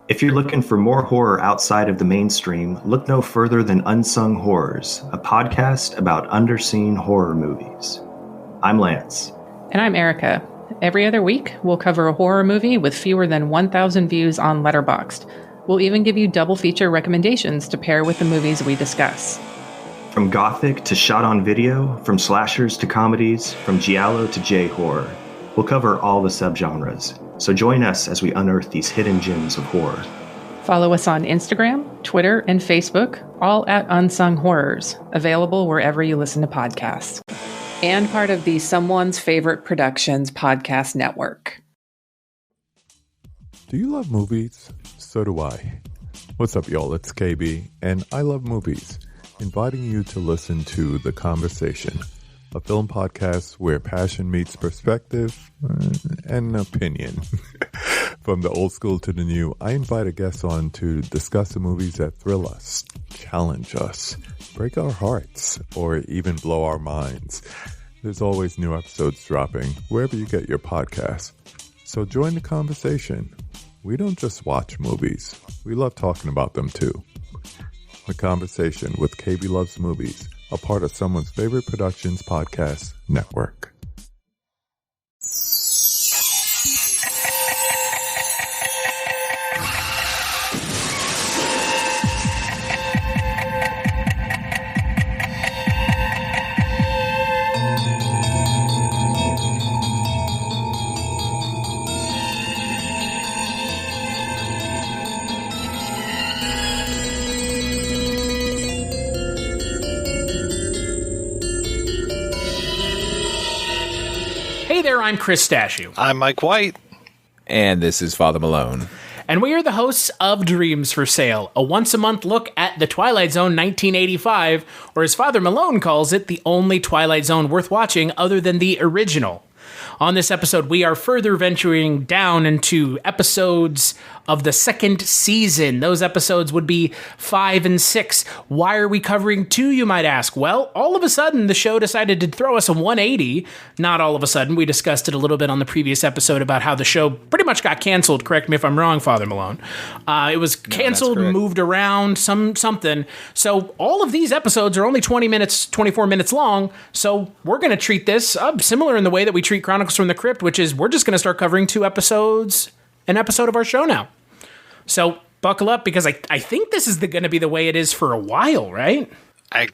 If you're looking for more horror outside of the mainstream, look no further than Unsung Horrors, a podcast about underseen horror movies. I'm Lance. And I'm Erica. Every other week, we'll cover a horror movie with fewer than 1,000 views on Letterboxd. We'll even give you double feature recommendations to pair with the movies we discuss. From gothic to shot on video, from slashers to comedies, from giallo to J-horror, we'll cover all the subgenres. So join us as we unearth these hidden gems of horror. Follow us on Instagram, Twitter, and Facebook, all at Unsung Horrors, available wherever you listen to podcasts. And part of the Someone's Favorite Productions podcast network. Do you love movies? So do I. What's up, y'all? It's KB, and I love movies. Inviting you to listen to The Conversation, a film podcast where passion meets perspective and opinion. From the old school to the new, I invite a guest on to discuss the movies that thrill us, challenge us, break our hearts, or even blow our minds. There's always new episodes dropping wherever you get your podcasts. So join the conversation. We don't just watch movies. We love talking about them too. The Conversation with KB Loves Movies, a part of Someone's Favorite Productions podcast network. Hey there, I'm Chris Stashew. I'm Mike White. And this is Father Malone. And we are the hosts of Dreams for Sale, a once-a-month look at The Twilight Zone 1985, or as Father Malone calls it, the only Twilight Zone worth watching other than the original. On this episode, we are further venturing down into episodes of the second season. Those episodes would be 5 and 6. Why are we covering 2, you might ask? Well, all of a sudden, the show decided to throw us a 180. Not all of a sudden. We discussed it a little bit on the previous episode about how the show pretty much got canceled. Correct me if I'm wrong, Father Malone. It was canceled, moved around, something. So all of these episodes are only 20 minutes, 24 minutes long. So we're going to treat this similar in the way that we treat Chronicles from the Crypt, which is we're just going to start covering 2 episodes, an episode of our show now. So buckle up, because I think this is going to be the way it is for a while, right? I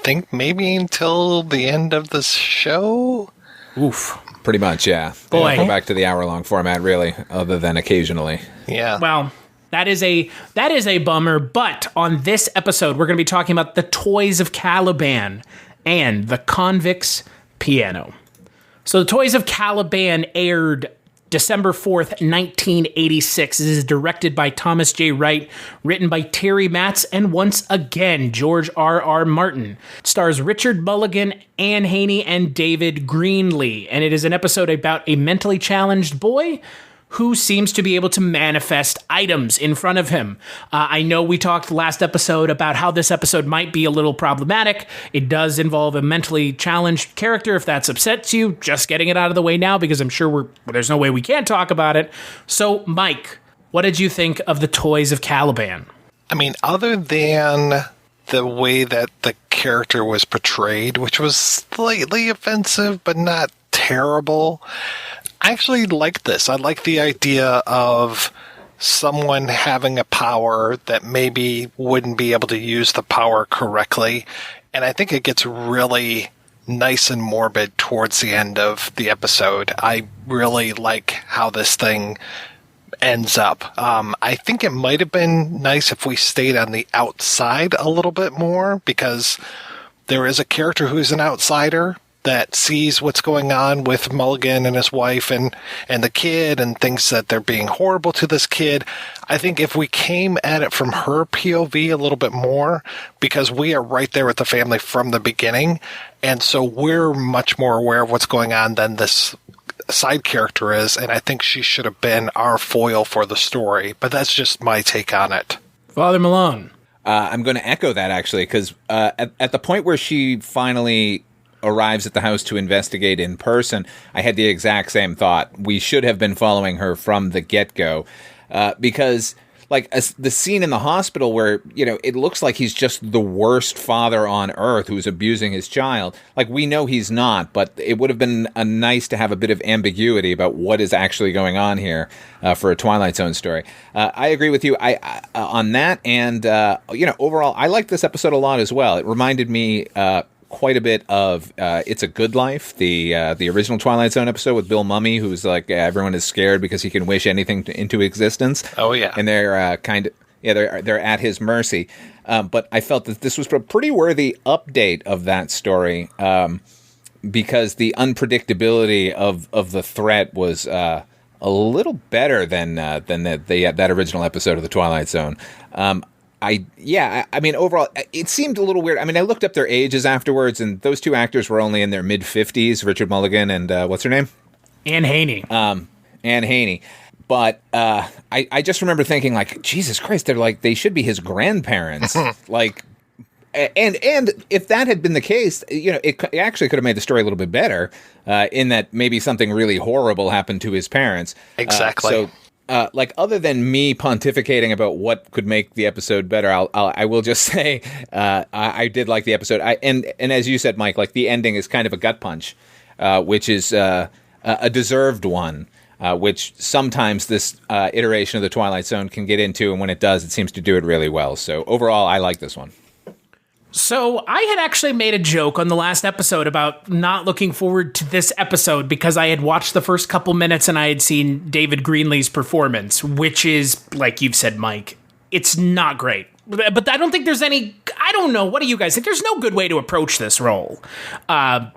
think maybe until the end of the show. Oof. Pretty much, yeah. Boy. Go back to the hour-long format, really, other than occasionally. Yeah. Well, that is a bummer, but on this episode, we're going to be talking about the Toys of Caliban and the Convict's Piano. So the Toys of Caliban aired December 4th, 1986. This is directed by Thomas J. Wright, written by Terry Matz, and once again, George R.R. Martin. It stars Richard Mulligan, Anne Haney, and David Greenlee. And it is an episode about a mentally challenged boy who seems to be able to manifest items in front of him. I know we talked last episode about how this episode might be a little problematic. It does involve a mentally challenged character. If that upsets you, just getting it out of the way now, because I'm sure there's no way we can't talk about it. So, Mike, what did you think of the Toys of Caliban? I mean, other than the way that the character was portrayed, which was slightly offensive, but not terrible, I actually like this. I like the idea of someone having a power that maybe wouldn't be able to use the power correctly. And I think it gets really nice and morbid towards the end of the episode. I really like how this thing ends up. I think it might have been nice if we stayed on the outside a little bit more, because there is a character who's an outsider that sees what's going on with Mulligan and his wife and the kid, and thinks that they're being horrible to this kid. I think if we came at it from her POV a little bit more, because we are right there with the family from the beginning, and so we're much more aware of what's going on than this side character is, and I think she should have been our foil for the story. But that's just my take on it. Father Malone. I'm going to echo that, actually, because at the point where she finally arrives at the house to investigate in person, I had the exact same thought. We should have been following her from the get-go, because like the scene in the hospital where, it looks like he's just the worst father on earth who's abusing his child. Like, we know he's not, but it would have been nice to have a bit of ambiguity about what is actually going on here for a Twilight Zone story. I agree with you on that. And, overall, I like this episode a lot as well. It reminded me quite a bit of It's a Good Life, the original Twilight Zone episode with Bill Mumy, who's like, everyone is scared because he can wish anything into existence. Oh, yeah. And they're they're at his mercy. But I felt that this was a pretty worthy update of that story because the unpredictability of the threat was a little better than that original episode of the Twilight Zone. I mean, overall, it seemed a little weird. I mean, I looked up their ages afterwards, and those two actors were only in their mid-50s, Richard Mulligan and what's her name? Anne Haney. Anne Haney. But I just remember thinking, like, Jesus Christ, they should be his grandparents. Like, and if that had been the case, it actually could have made the story a little bit better in that maybe something really horrible happened to his parents. Exactly. Other than me pontificating about what could make the episode better, I will just say I did like the episode. And as you said, Mike, like the ending is kind of a gut punch, which is a deserved one, which sometimes this iteration of the Twilight Zone can get into, and when it does, it seems to do it really well. So overall, I like this one. So I had actually made a joke on the last episode about not looking forward to this episode because I had watched the first couple minutes and I had seen David Greenlee's performance, which is, like you've said, Mike, it's not great. But I don't think there's any, I don't know, what do you guys think? There's no good way to approach this role. Not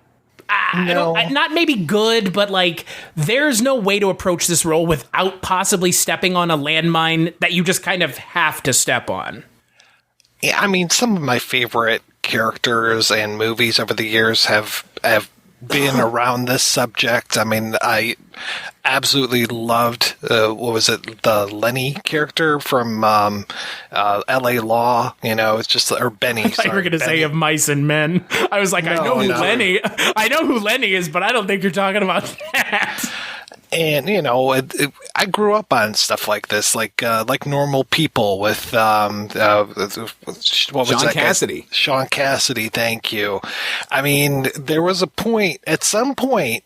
maybe good, but like there's no way to approach this role without possibly stepping on a landmine that you just kind of have to step on. Yeah, I mean, some of my favorite characters and movies over the years have been around this subject. I mean, I absolutely loved, the Lenny character from L.A. Law, it's just, or Benny. I thought you were going to say Of Mice and Men. I was like, I know who Lenny is, but I don't think you're talking about that. And, I grew up on stuff like this, like Normal People with, what was Sean that Cassidy. Guy? Sean Cassidy, thank you. I mean, there was at some point,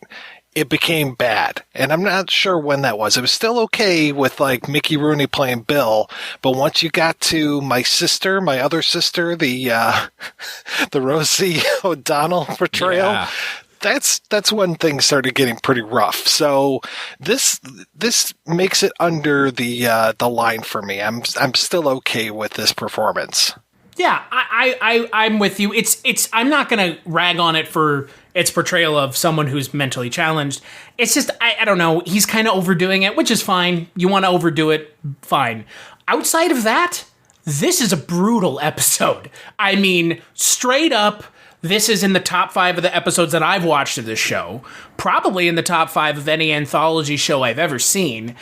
it became bad. And I'm not sure when that was. It was still okay with, like, Mickey Rooney playing Bill. But once you got to my other sister, the Rosie O'Donnell portrayal, yeah. That's when things started getting pretty rough. So this makes it under the line for me. I'm still okay with this performance. Yeah, I'm with you. It's I'm not gonna rag on it for its portrayal of someone who's mentally challenged. It's just I don't know. He's kind of overdoing it, which is fine. You want to overdo it, fine. Outside of that, this is a brutal episode. I mean, straight up. This is in the top 5 of the episodes that I've watched of this show. Probably in the top 5 of any anthology show I've ever seen.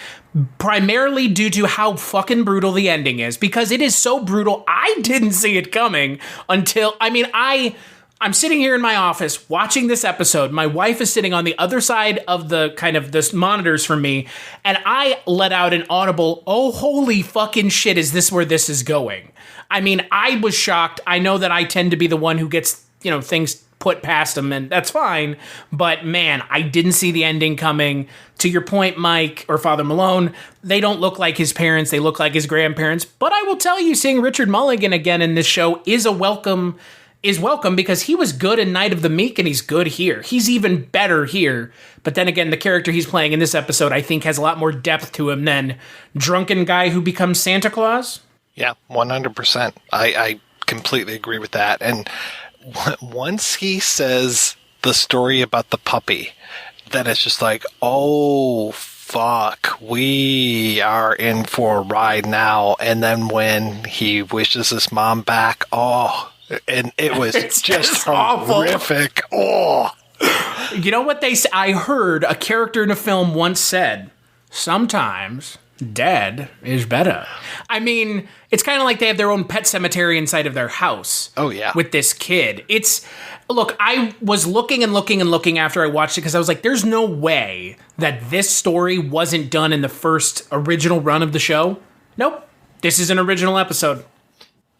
Primarily due to how fucking brutal the ending is. Because it is so brutal, I didn't see it coming until... I mean, I'm sitting here in my office watching this episode. My wife is sitting on the other side of the kind of this monitors from me. And I let out an audible, oh, holy fucking shit, is this where this is going? I mean, I was shocked. I know that I tend to be the one who gets... things put past him, and that's fine. But man, I didn't see the ending coming. To your point, Mike, or Father Malone, they don't look like his parents. They look like his grandparents. But I will tell you, seeing Richard Mulligan again in this show is welcome because he was good in Night of the Meek, and he's good here. He's even better here. But then again, the character he's playing in this episode, I think, has a lot more depth to him than drunken guy who becomes Santa Claus. Yeah, 100%. I completely agree with that. And once he says the story about the puppy, then it's just like, oh, fuck, we are in for a ride now. And then when he wishes his mom back, and it was just horrific. Oh, you know what they say? I heard a character in a film once said, sometimes dead is better. I mean, it's kind of like they have their own pet cemetery inside of their house. Oh, yeah. With this kid. Look, I was looking and looking and looking after I watched it because I was like, there's no way that this story wasn't done in the first original run of the show. Nope. This is an original episode.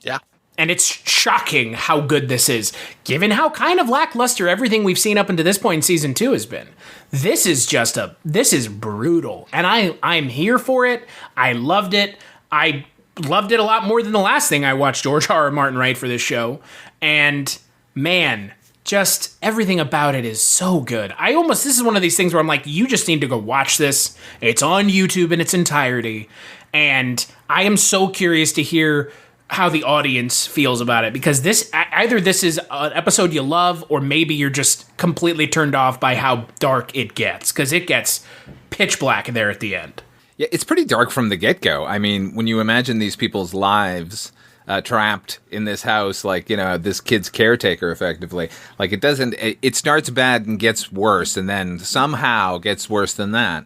Yeah. And it's shocking how good this is, given how kind of lackluster everything we've seen up until this point in season 2 has been. This is brutal. And I'm here for it. I loved it. I loved it a lot more than the last thing I watched George R.R. Martin write for this show. And man, just everything about it is so good. This is one of these things where I'm like, you just need to go watch this. It's on YouTube in its entirety. And I am so curious to hear how the audience feels about it, because either this is an episode you love, or maybe you're just completely turned off by how dark it gets, because it gets pitch black there at the end. Yeah, it's pretty dark from the get-go. I mean, when you imagine these people's lives trapped in this house, like, this kid's caretaker, effectively, like, it starts bad and gets worse, and then somehow gets worse than that.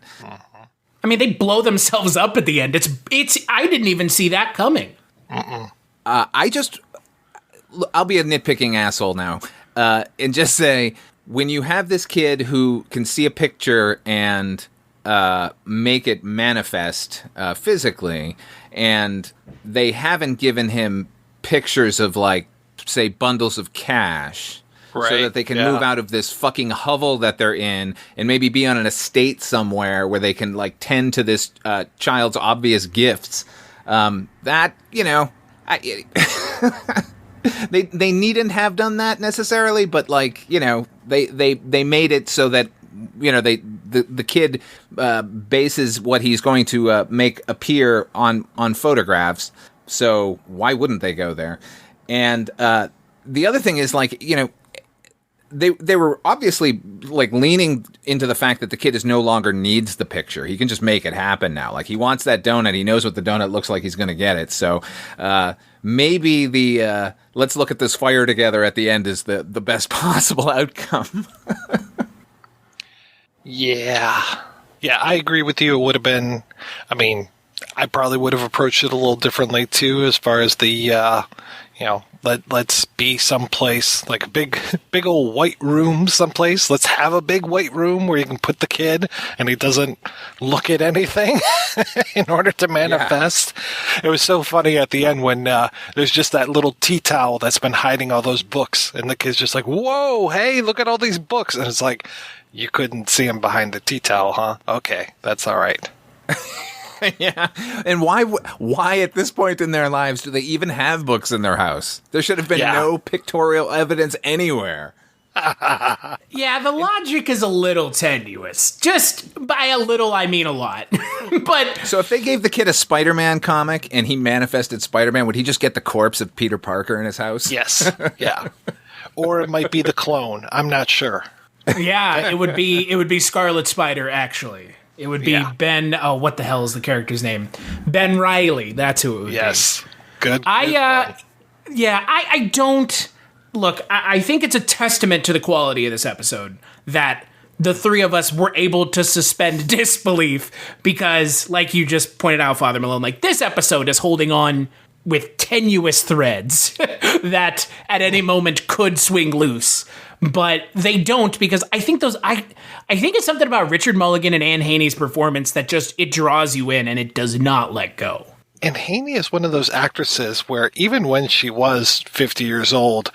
I mean, they blow themselves up at the end. I didn't even see that coming. I'll be a nitpicking asshole now, and just say, when you have this kid who can see a picture and make it manifest physically, and they haven't given him pictures of, like, say, bundles of cash, right, so that they can move out of this fucking hovel that they're in and maybe be on an estate somewhere where they can, like, tend to this child's obvious gifts. They needn't have done that necessarily, but, like, they made it so that, the kid bases what he's going to make appear on photographs. So why wouldn't they go there? And the other thing is, like, they were obviously, like, leaning into the fact that the kid no longer needs the picture. He can just make it happen now. Like, he wants that donut. He knows what the donut looks like. He's going to get it. So maybe the let's look at this fire together at the end is the best possible outcome. Yeah, I agree with you. It would have been, I mean, I probably would have approached it a little differently too, as far as the, let's be someplace like a big old white room someplace. Let's have a big white room where you can put the kid and he doesn't look at anything in order to manifest. Yeah. It was so funny at the end when there's just that little tea towel that's been hiding all those books, and the kid's just like, whoa, hey, look at all these books. And it's like, you couldn't see him behind the tea towel, huh? Okay, that's all right. Yeah, and why at this point in their lives do they even have books in their house? There should have been no pictorial evidence anywhere. Yeah, the logic is a little tenuous. Just by a little, I mean a lot. But so if they gave the kid a Spider-Man comic and he manifested Spider-Man, would he just get the corpse of Peter Parker in his house? Yes, yeah. Or it might be the clone. I'm not sure. Yeah, it would be Scarlet Spider, actually. It would be Ben. Oh, what the hell is the character's name? Ben Reilly. That's who it would be. Yes. Good. I don't look. I think it's a testament to the quality of this episode that the three of us were able to suspend disbelief, because, like you just pointed out, Father Malone, like, this episode is holding on with tenuous threads that at any moment could swing loose. But they don't, because I think it's something about Richard Mulligan and Anne Haney's performance that just, it draws you in and it does not let go. And Haney is one of those actresses where even when she was 50 years old,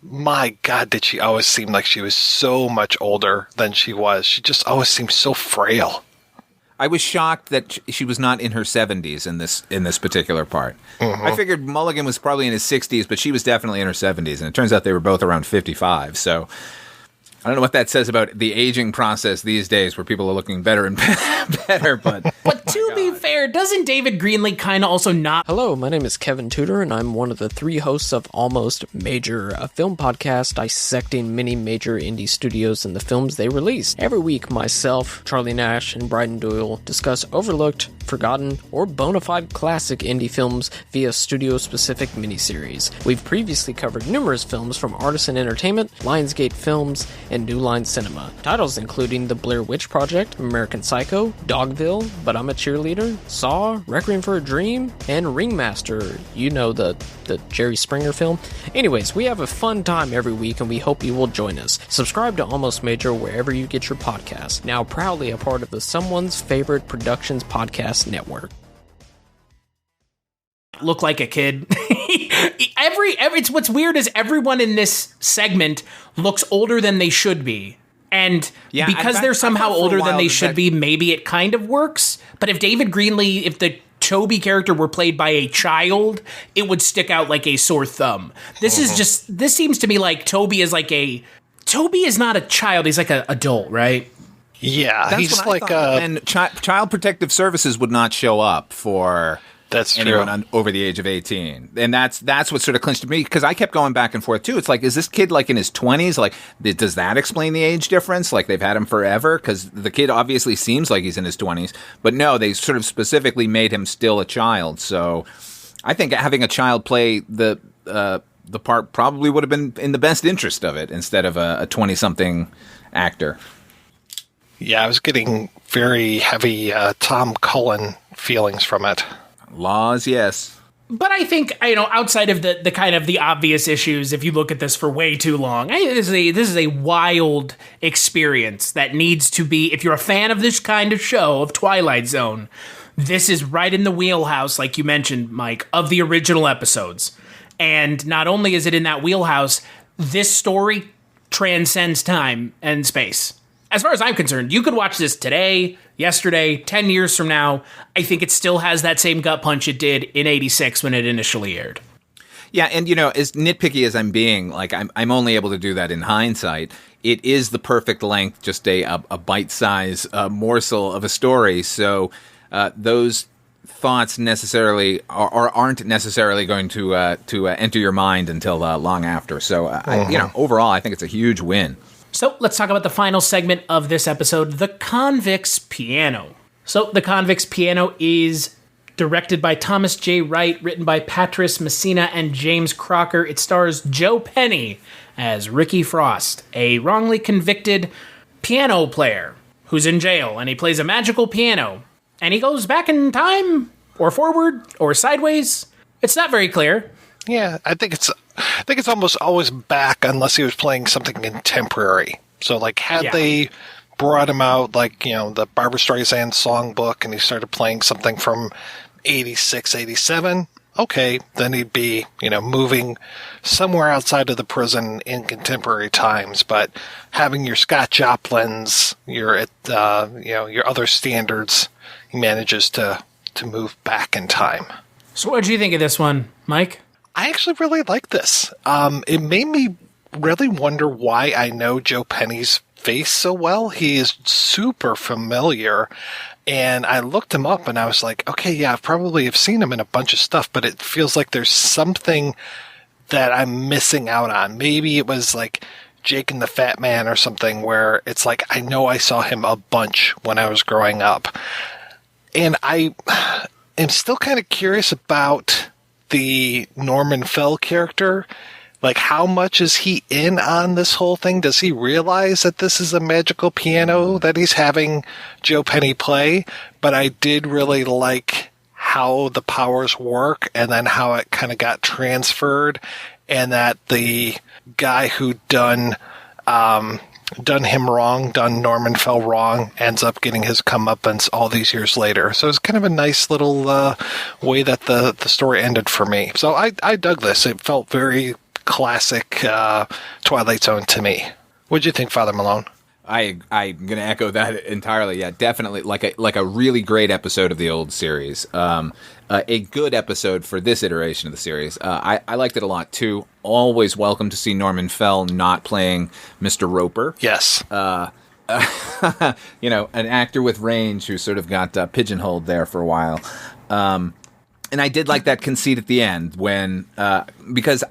my God, did she always seem like she was so much older than she was. She just always seemed so frail. I was shocked that she was not in her 70s in this particular part. Mm-hmm. I figured Mulligan was probably in his 60s, but she was definitely in her 70s, and it turns out they were both around 55. So I don't know what that says about the aging process these days, where people are looking better and better. But to be fair, doesn't David Greenlee kind of also not? Hello, my name is Kevin Tudor, and I'm one of the 3 hosts of Almost Major, a film podcast dissecting many major indie studios and the films they release. Every week, myself, Charlie Nash, and Bryden Doyle discuss overlooked, forgotten, or bona fide classic indie films via studio-specific miniseries. We've previously covered numerous films from Artisan Entertainment, Lionsgate Films, and New Line Cinema. Titles including The Blair Witch Project, American Psycho, Dogville, But I'm a Cheerleader, Saw, Requiem for a Dream, and Ringmaster. You know, the Jerry Springer film. Anyways, we have a fun time every week, and we hope you will join us. Subscribe to Almost Major wherever you get your podcasts. Now proudly a part of the Someone's Favorite Productions podcast network. look like a kid. It's what's weird is everyone in this segment looks older than they should be. And because they're somehow older than they should be, maybe it kind of works. But if David Greenlee, if the Toby character were played by a child, it would stick out like a sore thumb. This seems to me like Toby is not a child. He's like an adult, right? Yeah, That's he's what like and Child Protective Services would not show up for anyone over the age of 18. And that's what sort of clinched to me, because I kept going back and forth too. It's like, is this kid like in his 20s? Like, does that explain the age difference? Like, they've had him forever? Because the kid obviously seems like he's in his 20s. But no, they sort of specifically made him still a child. So I think having a child play the part probably would have been in the best interest of it instead of a 20-something actor. Yeah, I was getting very heavy Tom Cullen feelings from it. Laws, yes. But I think, outside of the kind of the obvious issues, if you look at this for way too long, this is a wild experience that needs to be, if you're a fan of this kind of show, of Twilight Zone, this is right in the wheelhouse, like you mentioned, Mike, of the original episodes. And not only is it in that wheelhouse, this story transcends time and space. As far as I'm concerned, you could watch this today, yesterday, 10 years from now. I think it still has that same gut punch it did in 86 when it initially aired. Yeah, and as nitpicky as I'm being, like I'm only able to do that in hindsight. It is the perfect length, just a bite-size morsel of a story. So those thoughts necessarily aren't necessarily going to enter your mind until long after. So overall, I think it's a huge win. So let's talk about the final segment of this episode, The Convict's Piano. So The Convict's Piano is directed by Thomas J. Wright, written by Patrice Messina and James Crocker. It stars Joe Penny as Ricky Frost, a wrongly convicted piano player who's in jail, and he plays a magical piano. And he goes back in time, or forward, or sideways. It's not very clear. Yeah, I think it's almost always back unless he was playing something contemporary. So, like, had they brought him out, like, the Barbra Streisand songbook, and he started playing something from 86, 87, okay, then he'd be, moving somewhere outside of the prison in contemporary times. But having your Scott Joplin's, your other standards, he manages to move back in time. So what did you think of this one, Mike? I actually really like this. It made me really wonder why I know Joe Penny's face so well. He is super familiar. And I looked him up and I was like, okay, yeah, I probably have seen him in a bunch of stuff, but it feels like there's something that I'm missing out on. Maybe it was like Jake and the Fat Man or something where it's like, I know I saw him a bunch when I was growing up. And I am still kind of curious about the Norman Fell character. Like, how much is he in on this whole thing? Does he realize that this is a magical piano that he's having Joe Penny play? But I did really like how the powers work and then how it kind of got transferred, and that the guy who done him wrong, done Norman Fell wrong, ends up getting his comeuppance all these years later. So it's kind of a nice little way that the story ended for me. So I dug this. It felt very classic Twilight Zone to me. What'd you think, Father Malone? I'm going to echo that entirely. Yeah, definitely like a really great episode of the old series. A good episode for this iteration of the series. I liked it a lot too. Always welcome to see Norman Fell not playing Mr. Roper. Yes. An actor with range who sort of got pigeonholed there for a while. And I did like that conceit at the end when, because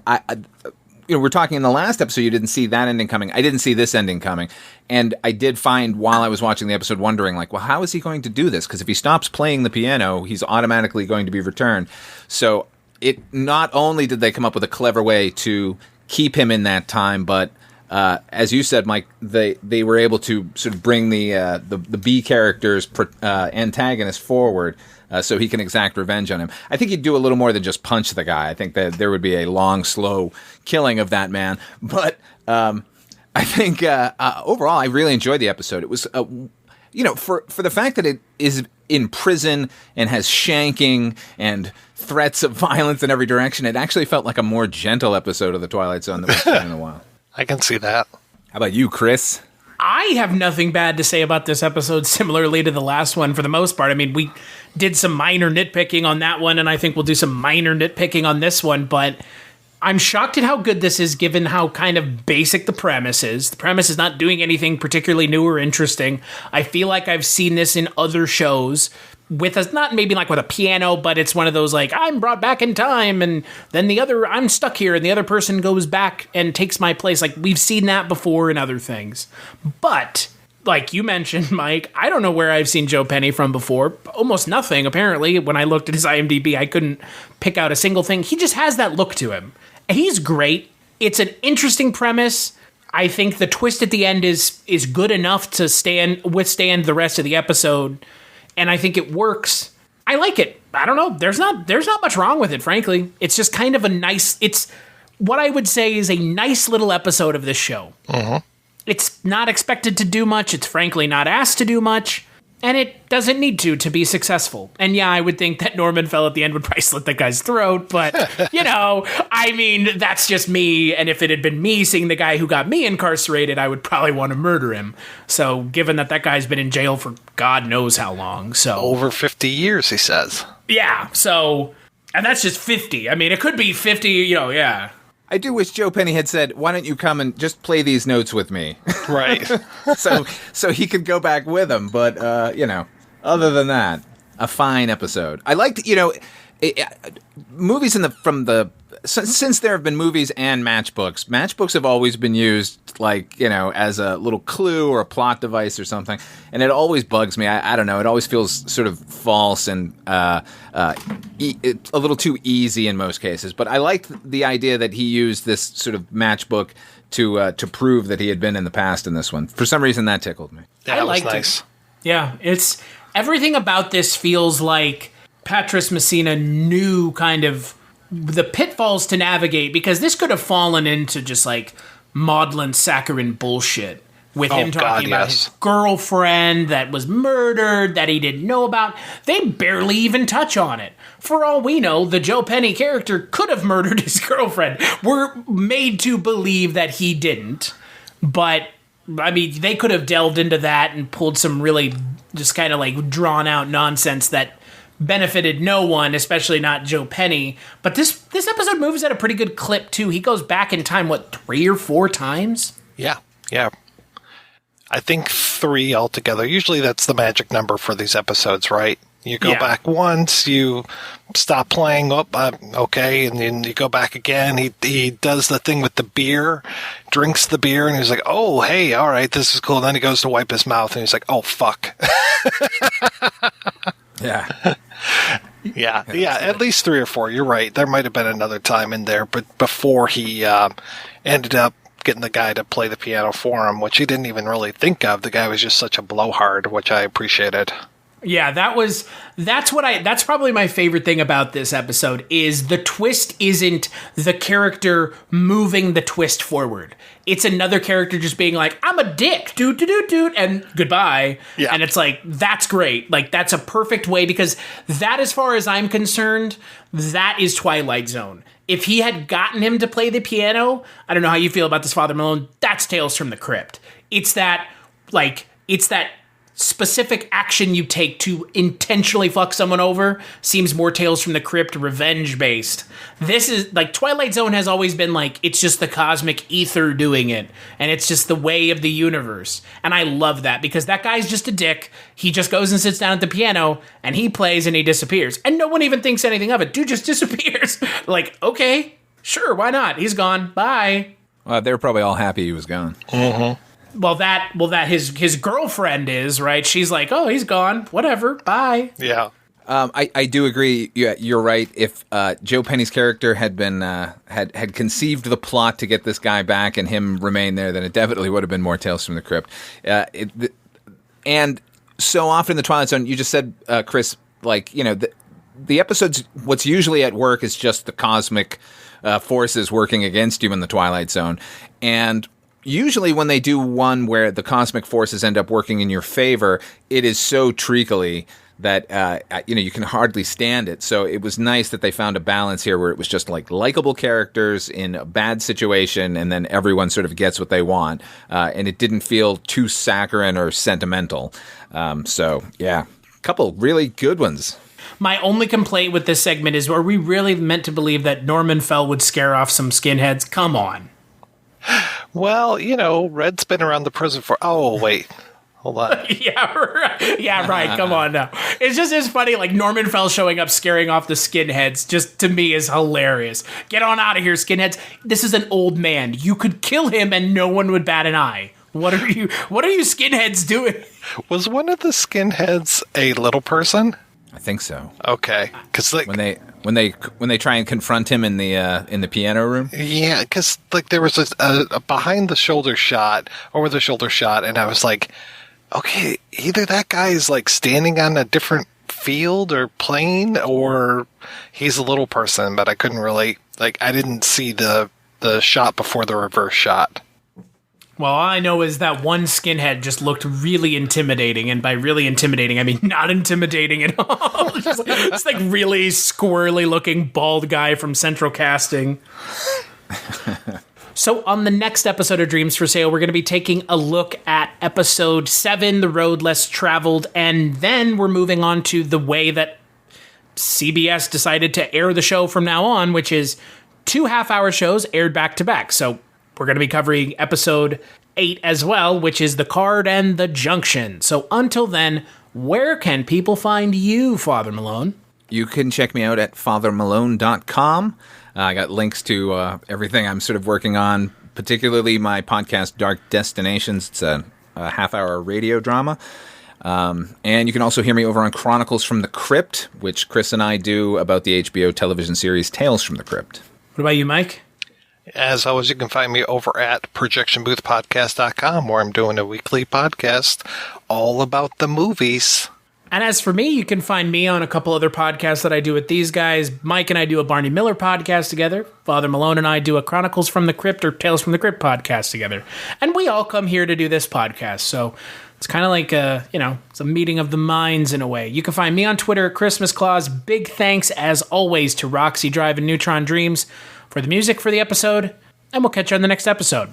we're talking in the last episode, you didn't see that ending coming. I didn't see this ending coming. And I did find while I was watching the episode wondering, like, well, how is he going to do this? Because if he stops playing the piano, he's automatically going to be returned. So it not only did they come up with a clever way to keep him in that time, but as you said, Mike, they were able to sort of bring the B character's antagonist forward. So he can exact revenge on him. I think he'd do a little more than just punch the guy. I think that there would be a long, slow killing of that man. But I think overall, I really enjoyed the episode. It was, for the fact that it is in prison and has shanking and threats of violence in every direction. It actually felt like a more gentle episode of The Twilight Zone than we've seen in a while. I can see that. How about you, Chris? I have nothing bad to say about this episode, similarly to the last one for the most part. I mean, we did some minor nitpicking on that one, and I think we'll do some minor nitpicking on this one, but I'm shocked at how good this is, given how kind of basic the premise is. The premise is not doing anything particularly new or interesting. I feel like I've seen this in other shows with a, not maybe like with a piano, but it's one of those like, I'm brought back in time, and then I'm stuck here, and the other person goes back and takes my place. Like, we've seen that before in other things. But, like you mentioned, Mike, I don't know where I've seen Joe Penny from before. Almost nothing, apparently. When I looked at his IMDb, I couldn't pick out a single thing. He just has that look to him. He's great. It's an interesting premise. I think the twist at the end is good enough to withstand the rest of the episode, and I think it works. I like it. I don't know. There's not much wrong with it, frankly. It's just kind of it's what I would say is a nice little episode of this show. Uh-huh. It's not expected to do much. It's frankly not asked to do much. And it doesn't need to be successful. And yeah, I would think that Norman Fell at the end would probably slit that guy's throat. But, I mean, that's just me. And if it had been me seeing the guy who got me incarcerated, I would probably want to murder him. So given that guy's been in jail for God knows how long. So over 50 years, he says. Yeah. So, and that's just 50. I mean, it could be 50, yeah. I do wish Joe Penny had said, why don't you come and just play these notes with me? Right. so he could go back with them. But, other than that, a fine episode. I liked, movies since there have been movies and matchbooks have always been used as a little clue or a plot device or something. And it always bugs me. I don't know. It always feels sort of false and a little too easy in most cases. But I liked the idea that he used this sort of matchbook to prove that he had been in the past in this one. For some reason, that tickled me. Yeah, that was liked nice. It. Yeah, it's everything about this feels like Patras Messina knew kind of the pitfalls to navigate, because this could have fallen into just like maudlin saccharine bullshit with him talking about his girlfriend that was murdered that he didn't know about. They barely even touch on it. For all we know, the Joe Penny character could have murdered his girlfriend. We're made to believe that he didn't, but I mean, they could have delved into that and pulled some really just kind of like drawn out nonsense that benefited no one, especially not Joe Penny. But this episode moves at a pretty good clip too. He goes back in time, 3 or 4 times? Yeah. I think 3 altogether. Usually that's the magic number for these episodes, right? You go back once, you stop playing, okay, and then you go back again. He does the thing with the beer, drinks the beer, and he's like, oh, hey, all right, this is cool. And then he goes to wipe his mouth, and he's like, oh, fuck. Yeah. Yeah, at least 3 or 4. You're right. There might have been another time in there, but before he ended up getting the guy to play the piano for him, which he didn't even really think of. The guy was just such a blowhard, which I appreciated. Yeah, that's probably my favorite thing about this episode is the twist isn't the character moving the twist forward. It's another character just being like, I'm a dick, dude, and goodbye. Yeah. And it's like, that's great. Like, that's a perfect way, because that, as far as I'm concerned, that is Twilight Zone. If he had gotten him to play the piano, I don't know how you feel about this, Father Malone, that's Tales from the Crypt. It's that specific action you take to intentionally fuck someone over seems more Tales from the Crypt revenge based. This is like Twilight Zone has always been like, it's just the cosmic ether doing it, and it's just the way of the universe. And I love that, because that guy's just a dick. He just goes and sits down at the piano and he plays and he disappears, and no one even thinks anything of it. Dude just disappears. Like, okay, sure, why not? He's gone. Bye. Well, they were probably all happy he was gone. Mm-hmm. Well, that his girlfriend is, right? She's like, oh, he's gone. Whatever. Bye. Yeah. I do agree. You're right. If Joe Penny's character had been had conceived the plot to get this guy back and him remain there, then it definitely would have been more Tales from the Crypt. And so often in the Twilight Zone, you just said, Chris, the episodes, what's usually at work is just the cosmic forces working against you in the Twilight Zone. And usually when they do one where the cosmic forces end up working in your favor, it is so treacly that you can hardly stand it. So it was nice that they found a balance here where it was just like likable characters in a bad situation, and then everyone sort of gets what they want, and it didn't feel too saccharine or sentimental. So yeah, a couple really good ones. My only complaint with this segment is, are we really meant to believe that Norman Fell would scare off some skinheads? Come on. Well, Red's been around the prison for... Oh, wait. Hold on. Yeah, right. Come on now. It's funny, like Norman Fell showing up, scaring off the skinheads, just to me is hilarious. Get on out of here, skinheads. This is an old man. You could kill him and no one would bat an eye. What are you skinheads doing? Was one of the skinheads a little person? I think so. Okay, because when they try and confront him in the piano room. Yeah, because there was a behind the shoulder shot, over the shoulder shot, and I was like, okay, either that guy is standing on a different field or plane, or he's a little person, but I couldn't really I didn't see the shot before the reverse shot. Well, all I know is that one skinhead just looked really intimidating, and by really intimidating, I mean not intimidating at all. It's really squirrely-looking bald guy from Central Casting. So on the next episode of Dreams for Sale, we're going to be taking a look at episode 7, The Road Less Traveled, and then we're moving on to the way that CBS decided to air the show from now on, which is 2 half-hour shows aired back-to-back. So we're going to be covering episode 8 as well, which is The Card and the Junction. So until then, where can people find you, Father Malone? You can check me out at fathermalone.com. I got links to everything I'm sort of working on, particularly my podcast, Dark Destinations. It's a half-hour radio drama. And you can also hear me over on Chronicles from the Crypt, which Chris and I do about the HBO television series Tales from the Crypt. What about you, Mike? As always, you can find me over at projectionboothpodcast.com, where I'm doing a weekly podcast all about the movies. And as for me, you can find me on a couple other podcasts that I do with these guys. Mike and I do a Barney Miller podcast together. Father Malone and I do a Chronicles from the Crypt or Tales from the Crypt podcast together. And we all come here to do this podcast. So it's kind of like it's a meeting of the minds in a way. You can find me on Twitter at Christmas Claus. Big thanks, as always, to Roxy Drive and Neutron Dreams for the music for the episode, and we'll catch you on the next episode.